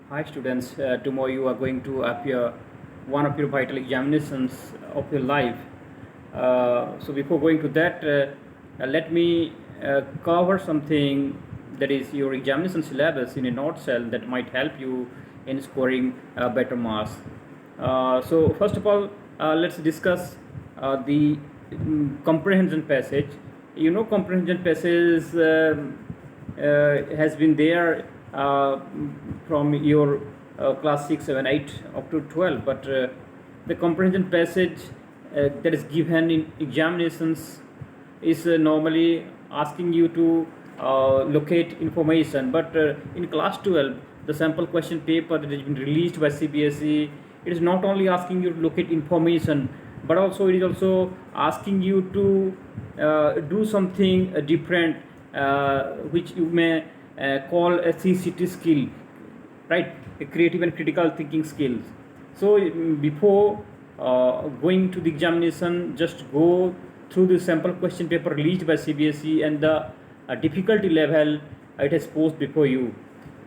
Hi students, tomorrow you are going to appear one of your vital examinations of your life. So before going to that, let me cover something that is your examination syllabus in a nutshell that might help you in scoring better marks. So first of all, let's discuss the comprehension passage. You know, comprehension passage has been there from your class 6, 7, 8 up to 12, but the comprehension passage that is given in examinations is normally asking you to locate information, but in class 12 the sample question paper that has been released by CBSE, it is not only asking you to locate information, but also it is also asking you to do something different, which you may call a CCT skill, right? A creative and critical thinking skills. So before going to the examination, just go through the sample question paper released by CBSE and the difficulty level it has posed before you,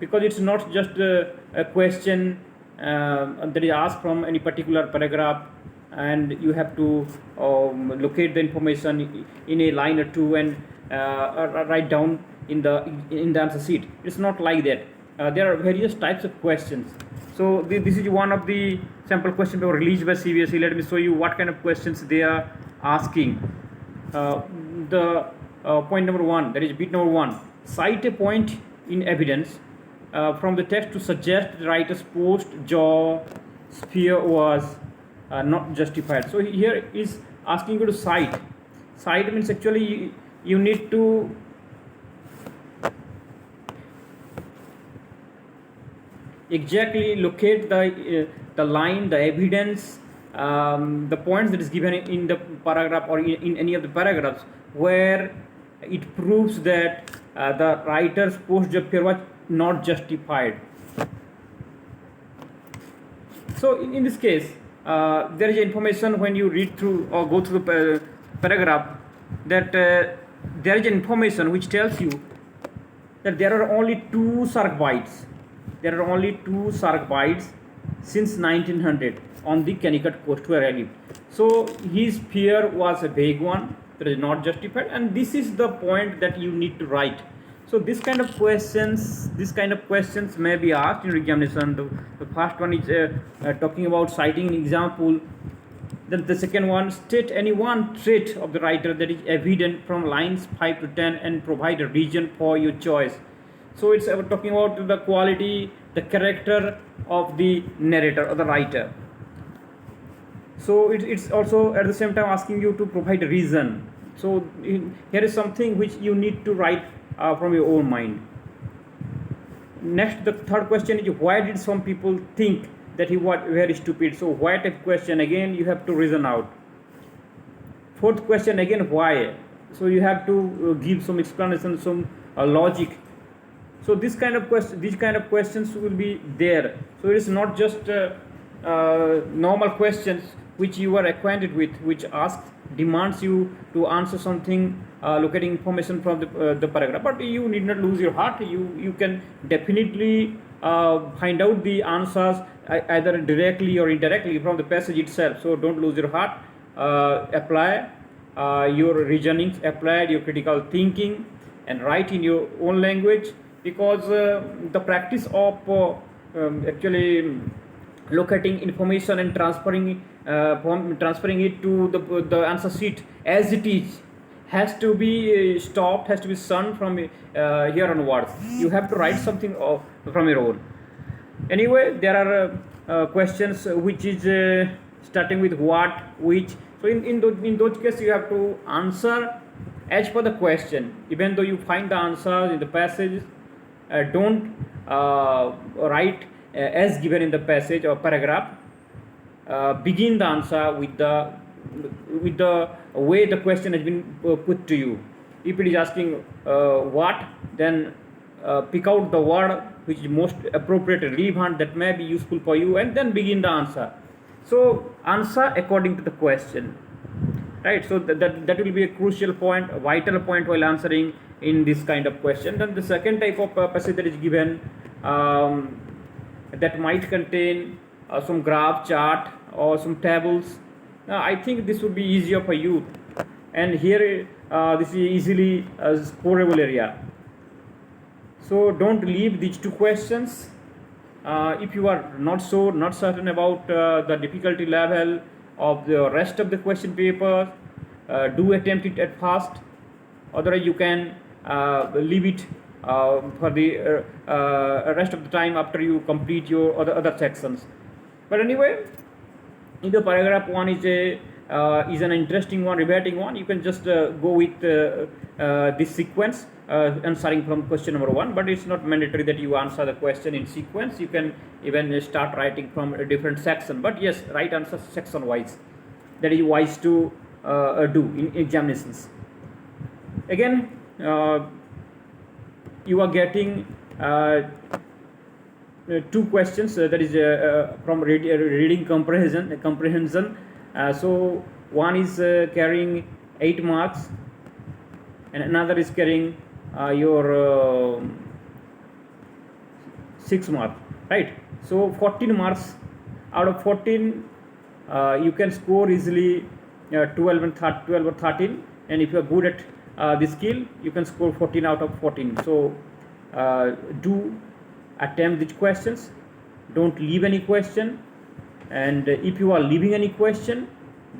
because it's not just a question that is asked from any particular paragraph and you have to locate the information in a line or two and write down in the answer sheet. It's not like that. There are various types of questions. So this is one of the sample question paper released by CBSE. Let me show you what kind of questions they are asking. The point number one, that is bit number one, cite a point in evidence from the text to suggest the writer's post-jaw sphere was not justified. So here is asking you to cite. Cite means actually you need to exactly locate the line, the evidence, the points that is given in the paragraph or in any of the paragraphs where it proves that the writer's post-jaw sphere was not justified. So in this case, there is information when you read through or go through the paragraph that there is information which tells you that there are only two shark bites. There are only two shark bites since 1900 on the Connecticut coast where I lived. So his fear was a vague one that is not justified, and this is the point that you need to write. So this kind of questions may be asked in examination. The first one is talking about citing an example. Then the second one, state any one trait of the writer that is evident from lines 5 to 10 and provide a reason for your choice. So it's talking about the quality, the character of the narrator or the writer. So it's also at the same time asking you to provide a reason. So here is something which you need to write from your own mind. Next, the third question is, why did some people think that he was very stupid? So why type question, again you have to reason out. Fourth question, again why. So you have to give some explanation, some logic. So these kind of questions will be there. So it is not just normal questions which you are acquainted with, which demands you to answer something locating information from the paragraph. But you need not lose your heart. You can definitely find out the answers either directly or indirectly from the passage itself. So don't lose your heart. Apply your reasonings, apply your critical thinking, and write in your own language, because the practice of actually locating information and transferring it to the answer sheet as it is has to be stopped, has to be shunned from here onwards. You have to write something from your own. Anyway, there are questions which is starting with what, which. So in those cases you have to answer as per the question. Even though you find the answer in the passage, don't write as given in the passage or paragraph. Begin the answer with the way the question has been put to you. If it is asking what, then pick out the word which is most appropriate and relevant, that may be useful for you, and then begin the answer. So answer according to the question, right? So that will be a crucial point, a vital point while answering in this kind of question. Then the second type of passage that is given, that might contain some graph chart or some tables. I think this would be easier for you, and here this is easily a scoreable area. So don't leave these two questions. If you are not certain about the difficulty level of the rest of the question paper, do attempt it at first. Otherwise you can leave it for the rest of the time after you complete your other sections. But anyway, in the paragraph 1 is an interesting one, riveting one. You can just go with this sequence, answering from question number 1, but it's not mandatory that you answer the question in sequence. You can even start writing from a different section, but yes, write answers section wise. That is wise to do in examinations. Again, you are getting two questions, that is from reading comprehension. So one is carrying 8 marks and another is carrying your 6 marks, right? So 14 marks. Out of 14 you can score easily 12 or 13, and if you are good at this skill, you can score 14 out of 14. So do attempt these questions, don't leave any question, and if you are leaving any question,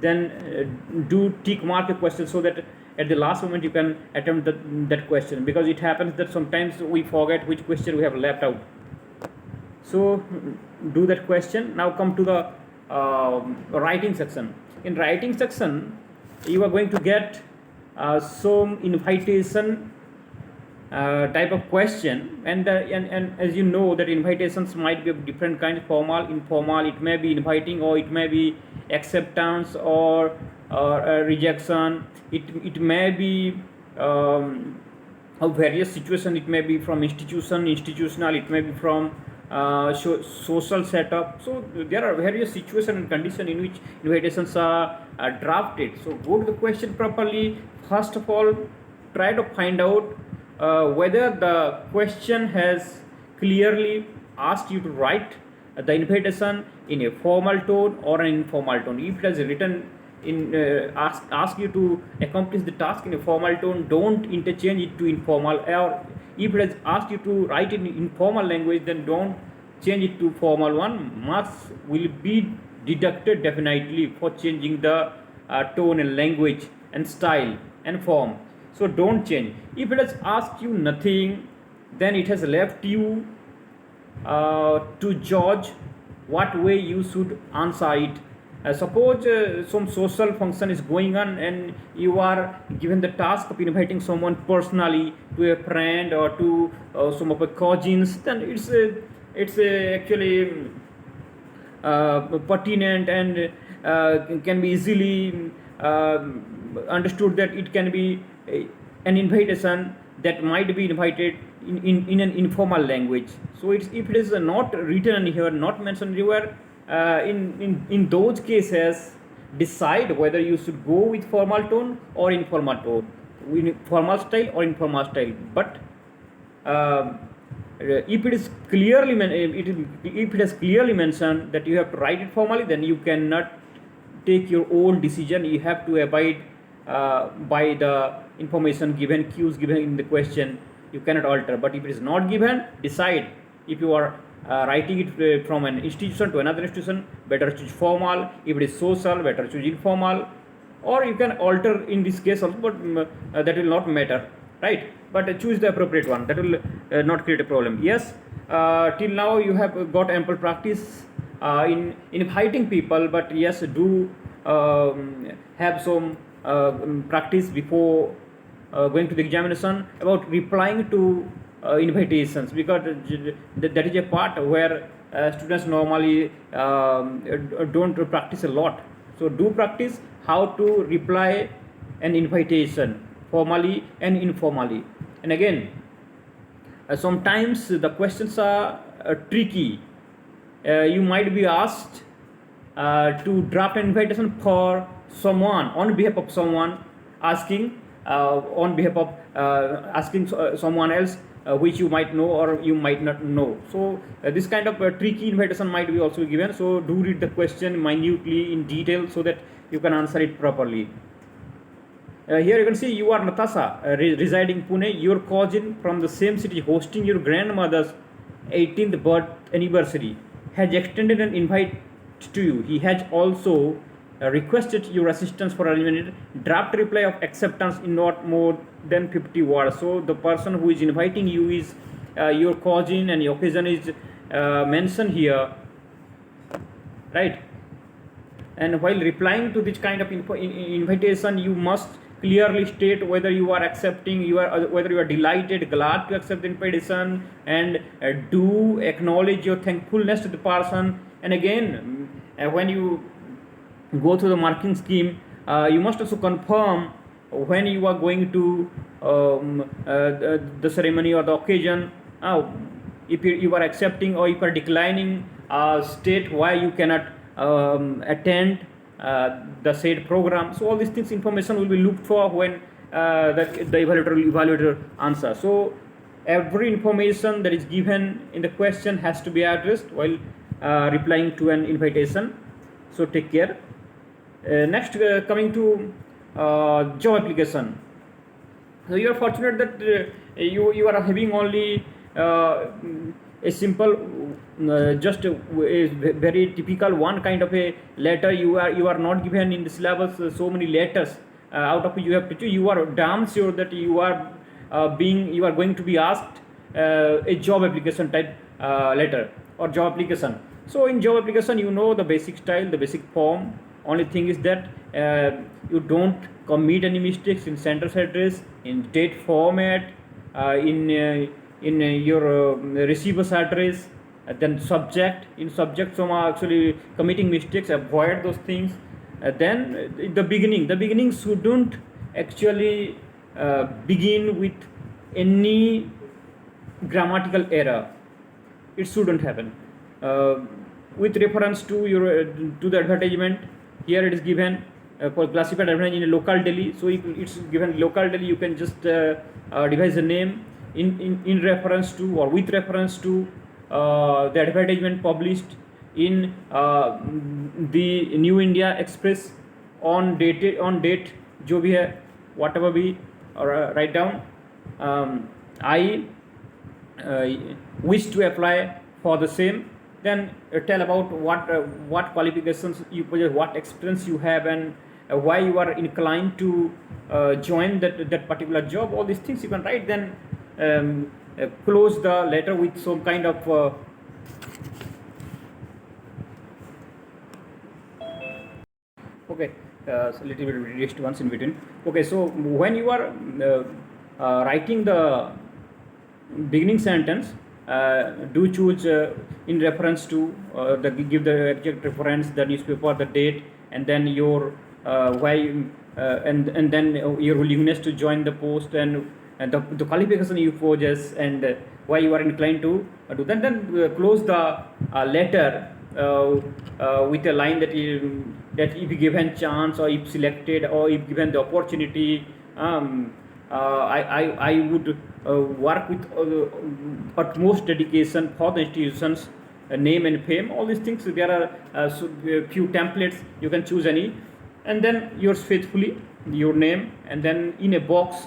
then do tick mark a question so that at the last moment you can attempt that question, because it happens that sometimes we forget which question we have left out. So do that question. Now come to the writing section. In writing section, you are going to get some invitation type of question, and as you know that invitations might be of different kinds, formal, informal. It may be inviting, or it may be acceptance, or rejection. It may be of various situations. It may be from institutional. It may be from social setup. So there are various situations and conditions in which invitations are drafted. So go to the question properly. First of all, try to find out whether the question has clearly asked you to write the invitation in a formal tone or an informal tone. If it has written in ask you to accomplish the task in a formal tone, don't interchange it to informal. Or if it has asked you to write in informal language, then don't change it to formal one. Marks will be deducted definitely for changing the tone and language and style and form. So don't change. If it has asked you nothing, then it has left you to judge what way you should answer it. Suppose some social function is going on and you are given the task of inviting someone personally, to a friend or to some of the cousins, then it's actually pertinent and can be easily understood that it can be an invitation that might be invited in an informal language. So if it is not written here, not mentioned anywhere, in those cases, decide whether you should go with formal tone or informal tone, in formal style or informal style. But if it is clearly if it has clearly mentioned that you have to write it formally, then you cannot take your own decision. You have to abide by the information given, cues given in the question. You cannot alter. But if it is not given, decide. If you are writing it from an institution to another institution, better choose formal. If it is social, better choose informal. Or you can alter in this case also, but that will not matter, right? But choose the appropriate one. That will not create a problem. Yes, till now you have got ample practice in inviting people, but yes, do have some practice before going to the examination about replying to invitations, because that is a part where students normally don't practice a lot. So do practice how to reply an invitation formally and informally. And again, sometimes the questions are tricky. You might be asked to draft an invitation for someone, on behalf of someone, asking on behalf of asking someone else which you might know or you might not know. So this kind of tricky invitation might be also given. So do read the question minutely in detail so that you can answer it properly. Here you can see you are Natasha, residing Pune. Your cousin from the same city hosting your grandmother's 18th birth anniversary has extended an invite to you. He has also requested your assistance for arrangement. Draft reply of acceptance in not more than 50 words. So the person who is inviting you is your cousin, and the occasion is mentioned here, right? And while replying to this kind of invitation, you must clearly state whether you are accepting, whether you are delighted, glad to accept the invitation, and do acknowledge your thankfulness to the person. And again, when you go through the marking scheme, you must also confirm when you are going to the ceremony or the occasion. If you are accepting or if you are declining, state why you cannot attend the said program. So all these things, information will be looked for when the evaluator answer. So every information that is given in the question has to be addressed while replying to an invitation. So take care. Next, coming to job application. So you are fortunate that you are having only a simple, just a very typical one kind of a letter. You are not given in the syllabus so many letters out of which you have to choose. You are damn sure that you are going to be asked a job application type letter or job application. So in job application, you know the basic style, the basic form. Only thing is that you don't commit any mistakes in sentence address, in date format, in your receiver's address, then subject. In subject, some are actually committing mistakes. Avoid those things. Then the beginning shouldn't actually begin with any grammatical error. It shouldn't happen. With reference to the advertisement, here it is given for classified advertising in a local Delhi. So if it's given local Delhi, you can just devise a name in reference to or with reference to the advertisement published in the New India Express on date जो भी है whatever be, or write down I wish to apply for the same. Then tell about what qualifications you possess, what experience you have, and why you are inclined to join that particular job. All these things you can write. Then close the letter with some kind of okay, so little bit reduced ones in between. Okay, so when you are writing the beginning sentence, do choose in reference to give the exact reference, the newspaper, the date, and then your why and then your willingness to join the post, and the qualification you possess, and why you are inclined to do that. Then close the letter with a line that if given chance, or if selected, or if given the opportunity, I would work with utmost dedication for the institution's name and fame. All these things, there are few templates, you can choose any, and then yours faithfully, your name, and then in a box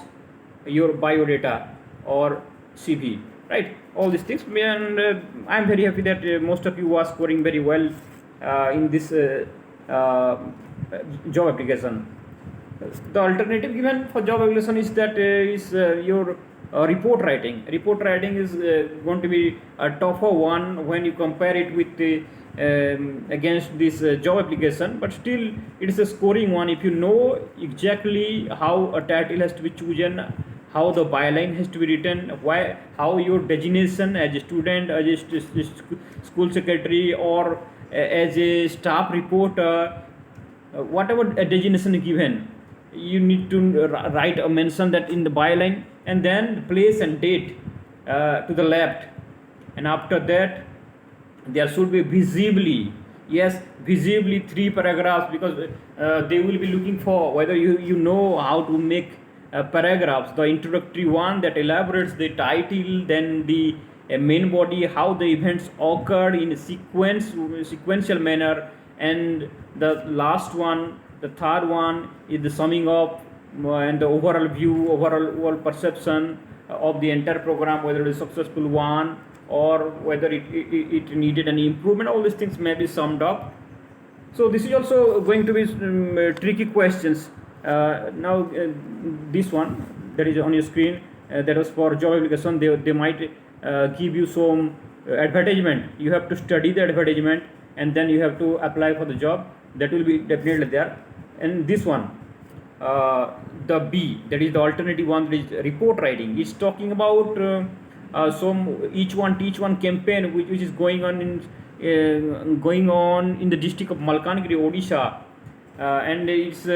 your biodata or CV, right? All these things. And I am very happy that most of you are scoring very well in this job application. The alternative given for job application is that your report writing. Report writing is going to be a tougher one when you compare it with against this job application, but still it is a scoring one. If you know exactly how a title has to be chosen, how the byline has to be written, how your designation as a student, as a school secretary, or as a staff reporter, whatever designation given, you need to write or mention that in the byline, and then place and date to the left, and after that there should be visibly 3 paragraphs, because they will be looking for whether you know how to make paragraphs. The introductory one that elaborates the title, then the main body, how the events occurred in a sequential manner, and the last one, the third one, is the summing up and the overall view, overall perception of the entire program, whether it is successful one or whether it needed any improvement. All these things may be summed up. So this is also going to be tricky questions. Now this one that is on your screen, that was for job application. They might give you some advertisement. You have to study the advertisement and then you have to apply for the job. That will be definitely there. And this one, the B, that is the alternative one, that is report writing. It's talking about some each one campaign which is going on in the district of Malkangiri, Odisha, and it's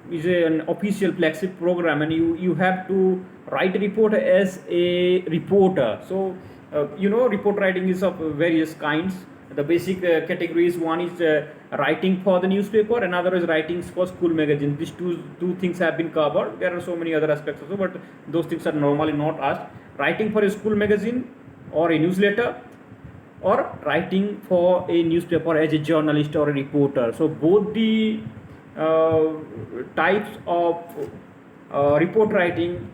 is an official flagship program, and you have to write a report as a reporter. So report writing is of various kinds. The basic categories: one is writing for the newspaper, another is writing for school magazine. These two things have been covered. There are so many other aspects also, but those things are normally not asked. Writing for a school magazine or a newsletter, or writing for a newspaper as a journalist or a reporter. So both the types of report writing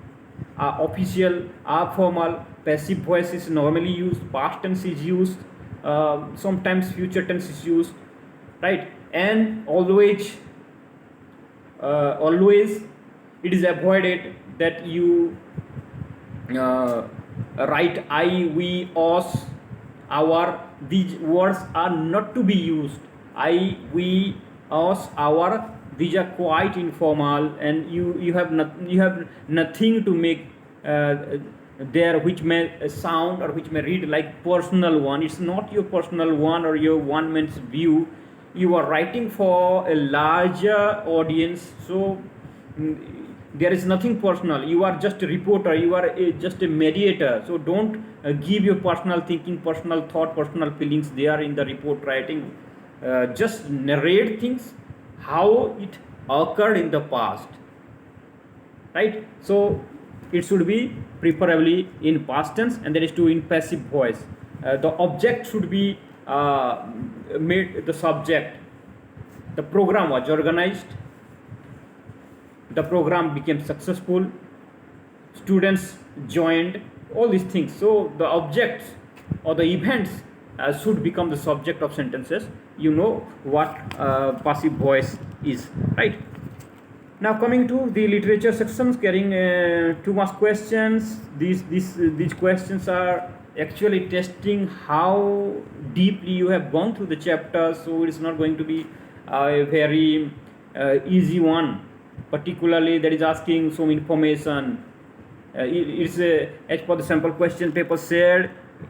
are official, are formal. Passive voice is normally used, past tense is used, sometimes future tense is used, right? And always it is avoided that you write I, we, us, our. These words are not to be used. I, we, us, our. These are quite informal, and you have nothing to make there which may sound or which may read like personal one. It's not your personal one or your one man's view. You are writing for a larger audience, so there is nothing personal. You are just a reporter, you are just a mediator. So don't give your personal thinking, personal thought, personal feelings there in the report writing. Just narrate things how it occurred in the past, right? So it should be preferably in past tense, and that is to in passive voice. The object should be made the subject. The program was organized, the program became successful, students joined, all these things. So the objects or the events should become the subject of sentences. You know what passive voice is, right? Now coming to the literature sections carrying 2 marks questions. These questions are actually testing how deeply you have gone through the chapter. So it's not going to be a very easy one, particularly that is asking some information. It's as per the sample question paper said,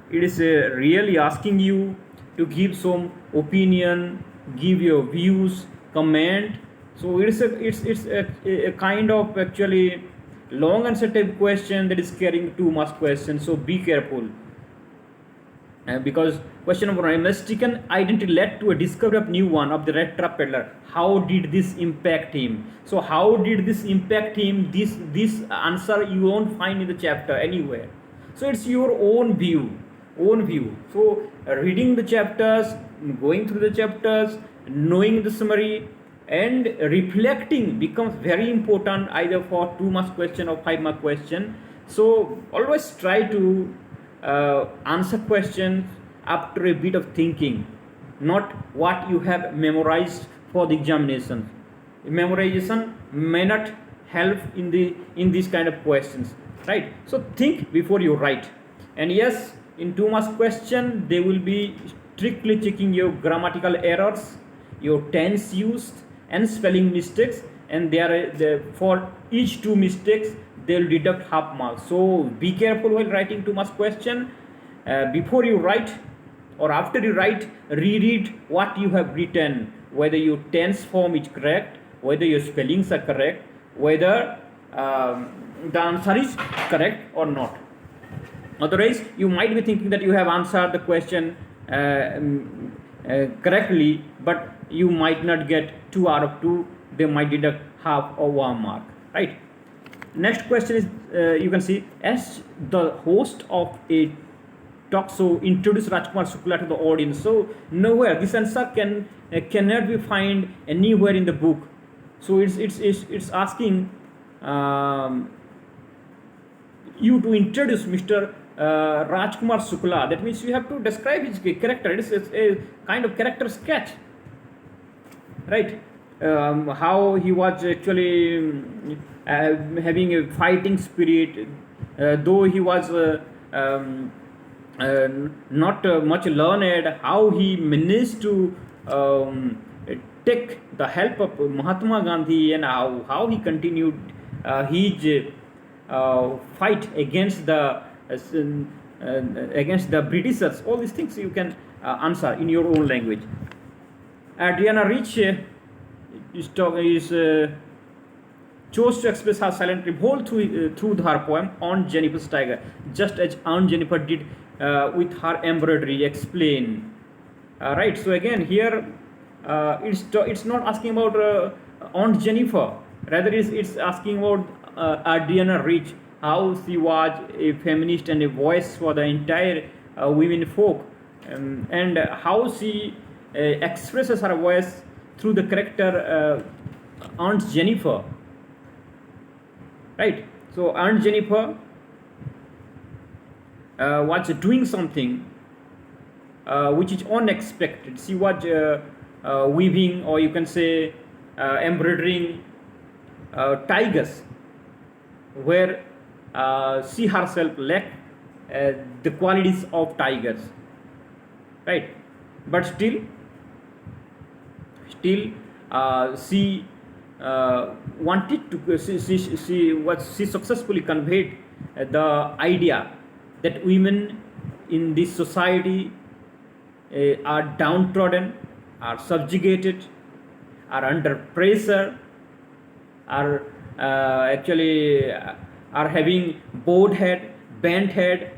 it is really asking you to give some opinion, give your views, comment. So it's a kind of actually long answer type question that is carrying 2 marks question. So be careful. Because question number 1, a mistaken identity led to a discovery of new one of the red trap peddler. How did this impact him? So how did this impact him? This answer you won't find in the chapter anywhere. So it's your own view. So reading the chapters, going through the chapters, knowing the summary, and reflecting becomes very important either for 2 marks question or 5 mark question. So always try to answer questions after a bit of thinking, not what you have memorized for the examination. Memorization may not help in these kind of questions, right? So think before you write. And yes, in 2 marks question they will be strictly checking your grammatical errors, your tense used, and spelling mistakes, and for each 2 mistakes they will deduct half marks. So be careful while writing 2 marks question. Before you write or after you write, reread what you have written, whether your tense form is correct, whether your spellings are correct, whether the answer is correct or not. Otherwise you might be thinking that you have answered the question correctly, but you might not get 2 out of 2. They might deduct half or 1 mark. right? Next question is, you can see, as the host of a talk show introduce Rajkumar Shukla to the audience. So nowhere this answer cannot be found anywhere in the book. So it's asking you to introduce Mr. Rajkumar Shukla. That means you have to describe his character. It's a kind of character sketch, right? How he was actually having a fighting spirit, though he was not much learned, how he managed to take the help of Mahatma Gandhi, and how he continued his fight against the Britishers. All these things you can answer in your own language. Adriana Rich chose to express her silent revolt through her poem on Jennifer's Tiger, just as Aunt Jennifer did with her embroidery. Explain. Right. So again, here it's not asking about Aunt Jennifer. Rather, it's asking about Adriana Rich, how she was a feminist and a voice for the entire women folk, and how she expresses her voice through the character Aunt Jennifer. Right. So Aunt Jennifer was doing something which is unexpected. She was weaving, or you can say embroidering tigers, where she herself lacked the qualities of tigers, right? But still she wanted to, she successfully conveyed the idea that women in this society are downtrodden, are subjugated, are under pressure, are actually are having bowed head, bent head.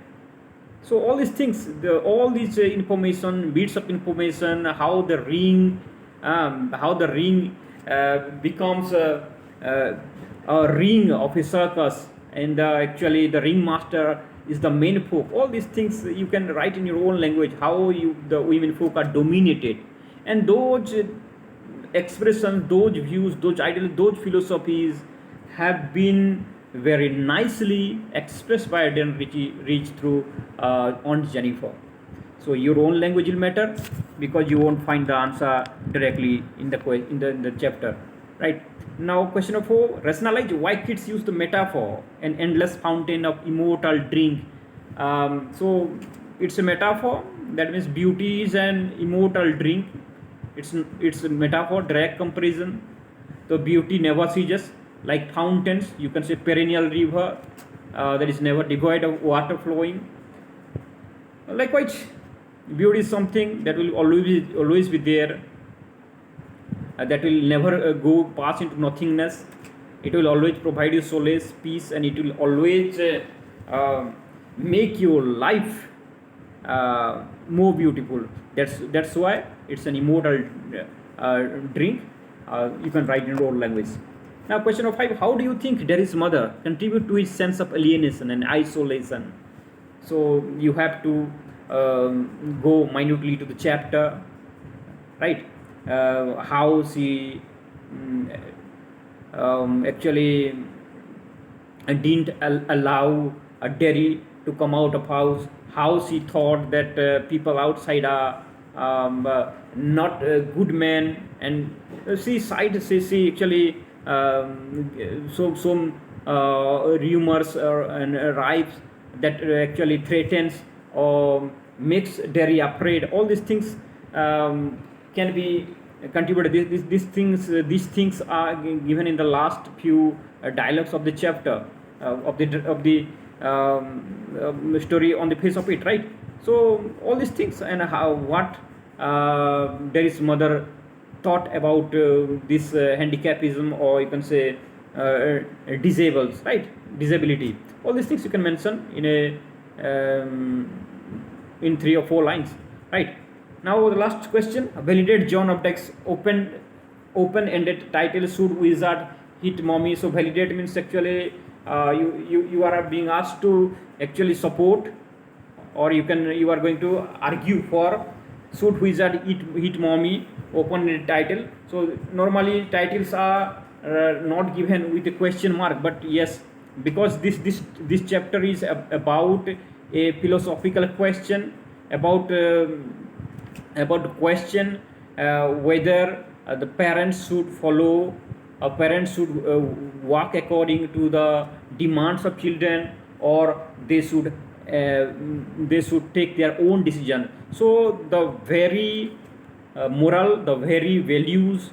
So all these things, all these information, bits of information, how the ring becomes a ring of a circus, and actually the ringmaster is the men folk. All these things you can write in your own language, how the women folk are dominated, and those expressions, those views, those ideals, those philosophies have been very nicely expressed by Adrian Rich through Aunt Jennifer. So your own language will matter, because you won't find the answer directly in the chapter. Right. Now question number 4, rationalize why kids use the metaphor an endless fountain of immortal drink. So it's a metaphor, that means beauty is an immortal drink. It's a metaphor, direct comparison. So beauty never ceases, like fountains, you can say perennial river that is never devoid of water flowing. Likewise, beauty is something that will always be there, that will never go pass into nothingness. It will always provide you solace, peace, and it will always make your life more beautiful. That's why it's an immortal drink. You can write in your own language. Now question number 5, how do you think Derry's mother contribute to his sense of alienation and isolation? So you have to go minutely to the chapter, right? How she actually didn't allow Derry to come out of house, how she thought that people outside are not good men, and she actually some rumors and arrives that actually threatens or makes Derry afraid. All these things can be contributed. These things are given in the last few dialogues of the chapter of the story on the face of it, right? So all these things, and what Derry's mother thought about this handicapism, or you can say disables, right? Disability. All these things you can mention in a in 3 or 4 lines, right? Now the last question: validate John Updike's open-ended title, should wizard hit mommy. So validate means actually you are being asked to actually support, or you are going to argue for should wizard hit mommy, open title. So normally titles are not given with a question mark, but yes, because this chapter is about a philosophical question about question whether the parents should follow, parents should work according to the demands of children, or they should take their own decision. So the very moral, the very values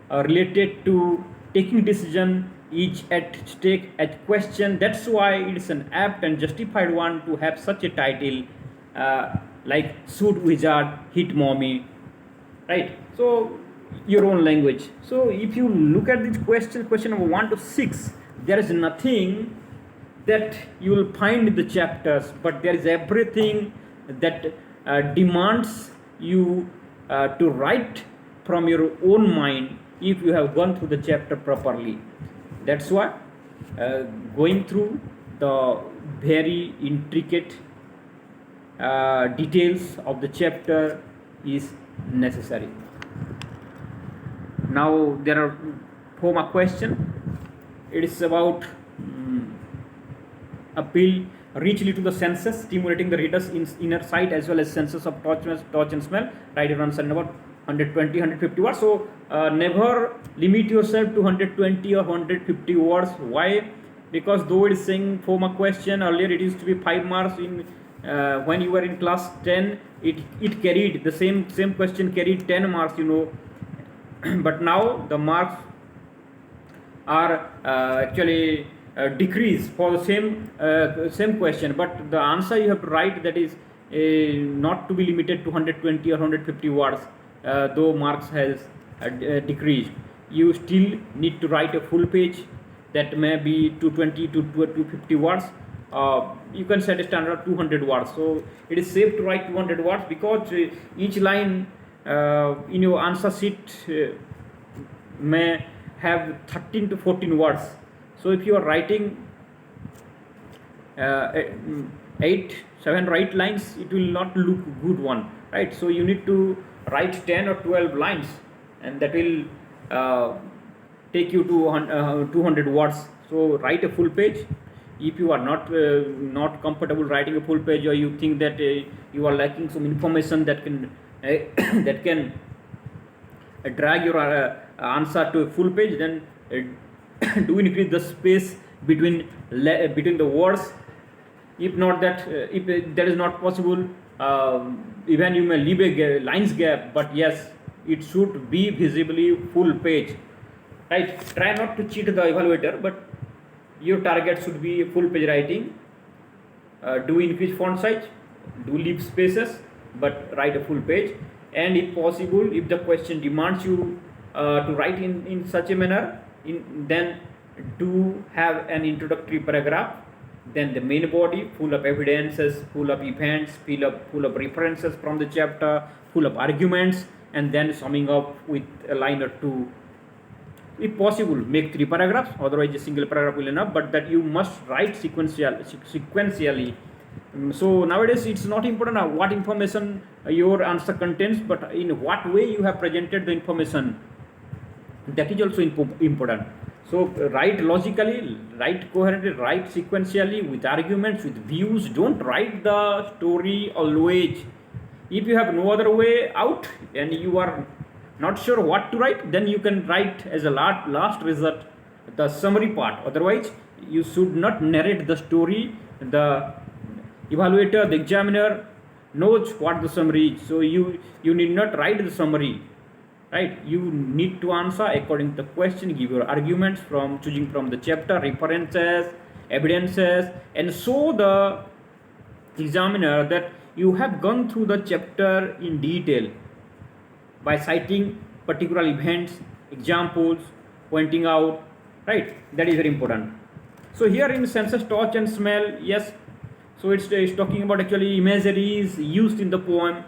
related to taking decision is at stake, at question. That's why it's an apt and justified one to have such a title like should wizard hit mommy, right? So your own language. So if you look at this question number 1 to 6, there is nothing that you will find in the chapters, but there is everything that demands you to write from your own mind if you have gone through the chapter properly. That's why going through the very intricate details of the chapter is necessary. Now there are 4 more questions. It is about appeal richly to the senses, stimulating the reader's inner sight as well as senses of touch and smell. Write it on about 120, 150 words. So never limit yourself to 120 or 150 words. Why? Because though it is saying 4 mark question, earlier it used to be 5 marks in when you were in class 10, it carried the same question carried 10 marks, but now the marks are actually decreased for the same question, but the answer you have to write, that is not to be limited to 120 or 150 words. Though marks has decreased, you still need to write a full page, that may be 220 to 250 words. You can set a standard of 200 words. So it is safe to write 200 words, because each line in your answer sheet may have 13 to 14 words. So if you are writing 7 right lines, it will not look good one, right? So you need to write 10 or 12 lines, and that will take you to 200 words. So write a full page. If you are not comfortable writing a full page, or you think that you are lacking some information that can that can drag your answer to a full page, then do increase the space between the words. If not that, if that is not possible, even you may leave a lines gap, but yes, it should be visibly full page, right? Try not to cheat the evaluator, but your target should be full page writing. Do increase font size, do leave spaces, but write a full page. And if possible, if the question demands you to write in such a manner, then do have an introductory paragraph, then the main body full of evidences, full of events, full of references from the chapter, full of arguments, and then summing up with a line or two. If possible, make 3 paragraphs, otherwise a single paragraph will enough, but that you must write sequentially. So nowadays it's not important what information your answer contains, but in what way you have presented the information, that is also important. So write logically, write coherently, write sequentially with arguments, with views. Don't write the story always. If you have no other way out and you are not sure what to write, then you can write as a last resort the summary part. Otherwise, you should not narrate the story. The evaluator, the examiner knows what the summary is. So you need not write the summary, right? You need to answer according to the question, give your arguments from choosing from the chapter, references, evidences, and show the examiner that you have gone through the chapter in detail by citing particular events, examples, pointing out, right? That is very important. So here in senses, touch and smell, yes. So it's talking about actually imageries used in the poem.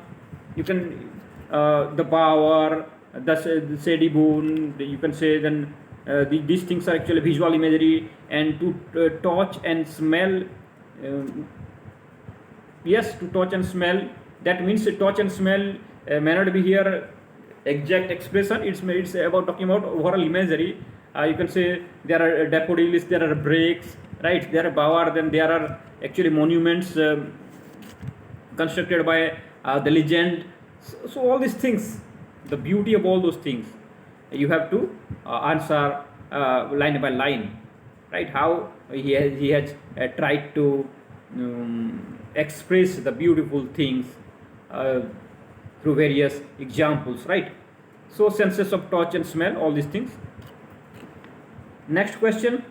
You can the bower, the shady bone, you can say then These things are actually visual imagery, and to touch and smell. um, yes, to touch and smell, that means touch and smell may not be here exact expression. It's about talking about overall imagery. You can say there are daffodils, there are breaks, right? There are bower, then there are actually monuments constructed by the legend. So all these things, the beauty of all those things, you have to answer line by line, right? How he has tried to express the beautiful things uh, through various examples, right? So senses of touch and smell, all these things. Next question.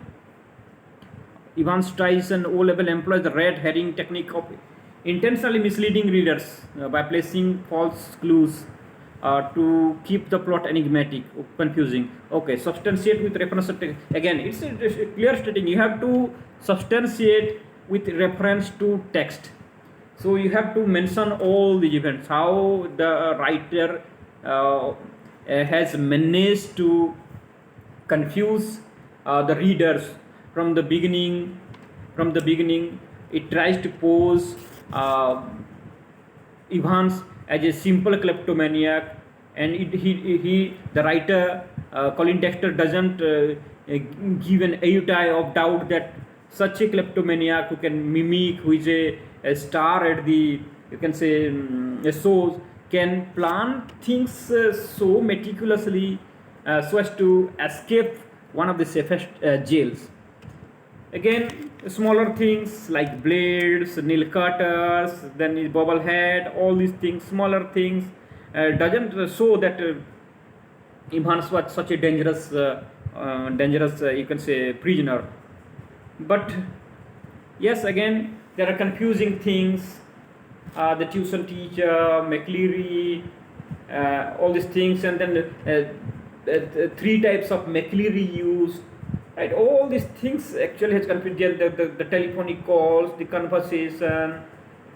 Ivan Stice, an O-level, employs the red herring technique of intentionally misleading readers by placing false clues to keep the plot enigmatic, confusing. Okay, substantiate with reference to, again, it's a clear stating. You have to substantiate with reference to text. So you have to mention all the events, how the writer has managed to confuse the readers from the beginning. It tries to pose Evans as a simple kleptomaniac, and the writer Colin Dexter doesn't give an iota of doubt that such a kleptomaniac who can mimic, who is a star at the, you can say, shows, can plan things so meticulously so as to escape one of the safest jails. Again, smaller things like blades, nail cutters, then bobblehead, all these things, smaller things, doesn't show that Evans was such a dangerous, you can say, prisoner. But yes, again, there are confusing things. The tuition teacher, McCleary, all these things, and then three types of McCleary used. Right, all these things actually has confused the telephonic calls, the conversation,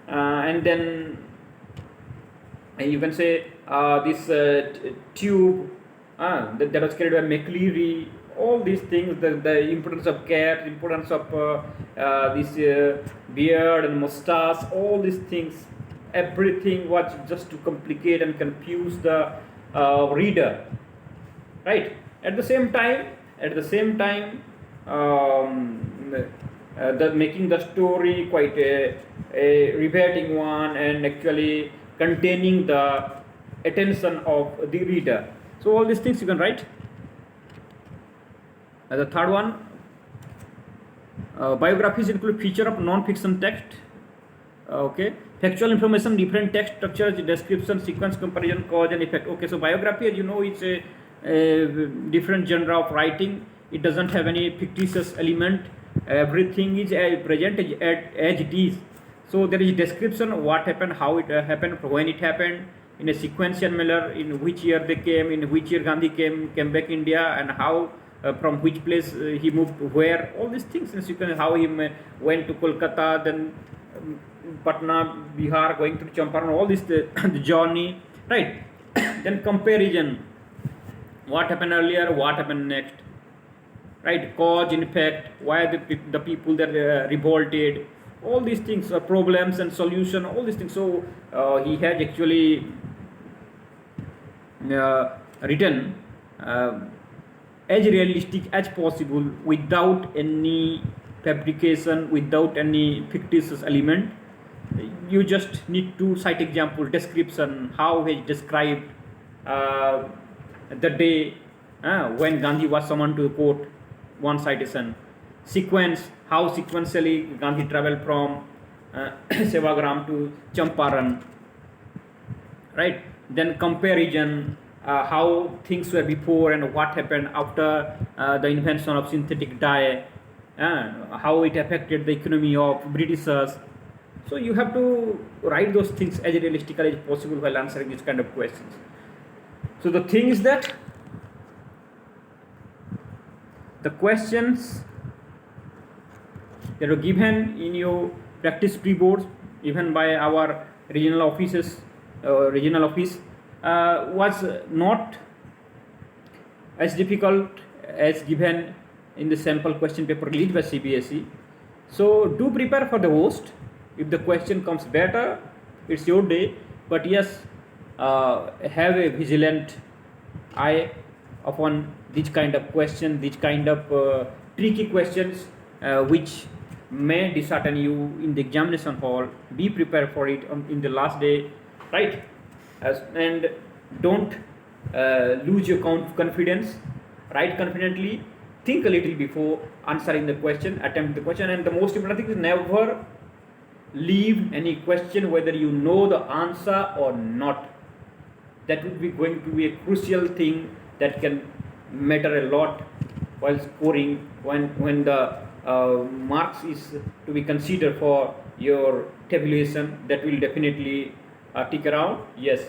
and then you can say this tube that was carried by McCleary. All these things, the importance of cat, importance of this beard and mustache, all these things, everything was just to complicate and confuse the reader, right? At the same time, making the story quite a riveting one, and actually containing the attention of the reader. So all these things you can write. The third one, biographies include feature of non-fiction text. Okay, factual information, different text structures, description, sequence, comparison, cause and effect. Okay, so biography, as you know, it's a different genre of writing. It doesn't have any fictitious element. Everything is present as it is. So there is description, what happened, how it happened, when it happened, in a sequential manner, in which year they came, in which year Gandhi came back India, and how from which place he moved to where. All these things, and you can, how he went to Kolkata, then Patna, Bihar, going through Champaran, all this the journey, right? Then comparison, what happened earlier, what happened next, right? Cause and effect, why the people that revolted, all these things, problems and solution, all these things. So he had actually written as realistic as possible, without any fabrication, without any fictitious element. You just need to cite example, description, how he described the day when Gandhi was summoned to the court, one citation. Sequence, how sequentially Gandhi traveled from Sevagram to Champaran, right? Then comparison, how things were before and what happened after the invention of synthetic dye, how it affected the economy of Britishers. So you have to write those things as realistically as possible while answering these kind of questions. So the thing is that the questions that were given in your practice pre-boards, even by our regional office, was not as difficult as given in the sample question paper released by CBSE. So do prepare for the worst. If the question comes better, it's your day. But yes, have a vigilant eye upon this kind of question, this kind of tricky questions which may dishearten you in the examination hall. Be prepared for it in the last day, right? And don't lose your confidence. Write confidently. Think a little before answering the question, attempt the question, and the most important thing is never leave any question whether you know the answer or not. That would be going to be a crucial thing that can matter a lot while scoring when the marks is to be considered for your tabulation. That will definitely tick around. Yes,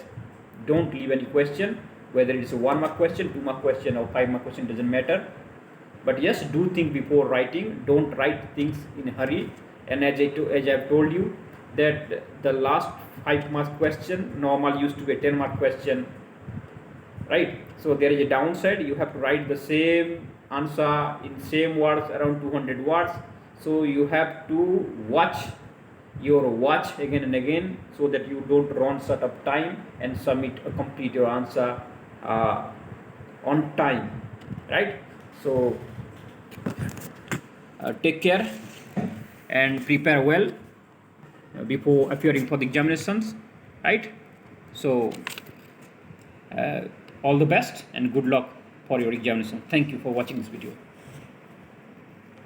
don't leave any question, whether it's a 1 mark question, 2 mark question, or 5 mark question, doesn't matter. But yes, do think before writing. Don't write things in a hurry. And as I've told you, that the last 5 mark question normal used to be a 10 mark question, right? So there is a downside. You have to write the same answer in same words, around 200 words. So you have to watch your watch again and again, so that you don't run short of time and complete your answer on time, right? So take care and prepare well before appearing for the examinations, right? So all the best and good luck for your examination. Thank you for watching this video.